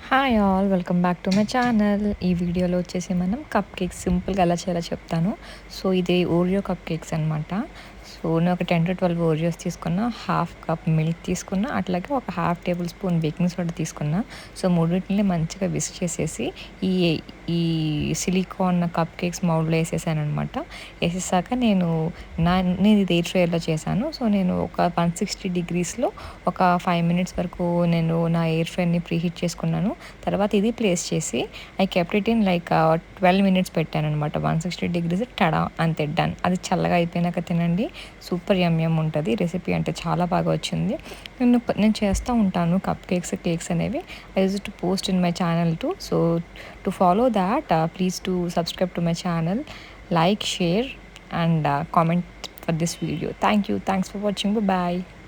Hi all welcome back to my channel. ఈ వీడియోలో వచ్చేసి మనం కప్ కేక్స్ సింపుల్గా ఎలా చేయాలో చెప్తాను. సో ఇది ఓరియో కప్ కేక్స్ అనమాట. సో నేను ఒక 10 to 12 ఓరియోస్ తీసుకున్నా, హాఫ్ కప్ మిల్క్ తీసుకున్నా, అట్లాగే ఒక half table spoon baking soda తీసుకున్నా. సో మూడింటిని మంచిగా విస్క్ చేసేసి ఈ ఈ సిలికాన్ కప్ కేక్స్ మౌల్డ్లో వేసేసాను అనమాట. వేసేసాక నేను ఇది ఎయిర్ ఫ్రైయర్లో చేశాను. సో నేను ఒక 160 degreesలో ఒక 5 minutes వరకు నేను నా ఎయిర్ ఫ్రైని ప్రీహీట్ చేసుకున్నాను. తర్వాత ఇది ప్లేస్ చేసి I kept it in like 12 minutes పెట్టాను అనమాట. 160 degrees టడా అంతే డన్. అది చల్లగా అయిపోయినాక తినండి, సూపర్ యమ్ ఉంటుంది. రెసిపీ అంటే చాలా బాగా వచ్చింది. నేను చేస్తూ ఉంటాను కేక్స్ అనేవి. I use to post in my channel to. So to follow that, please do subscribe to my channel, like, share and comment for this video. Thank you. Thanks for watching. Bye bye.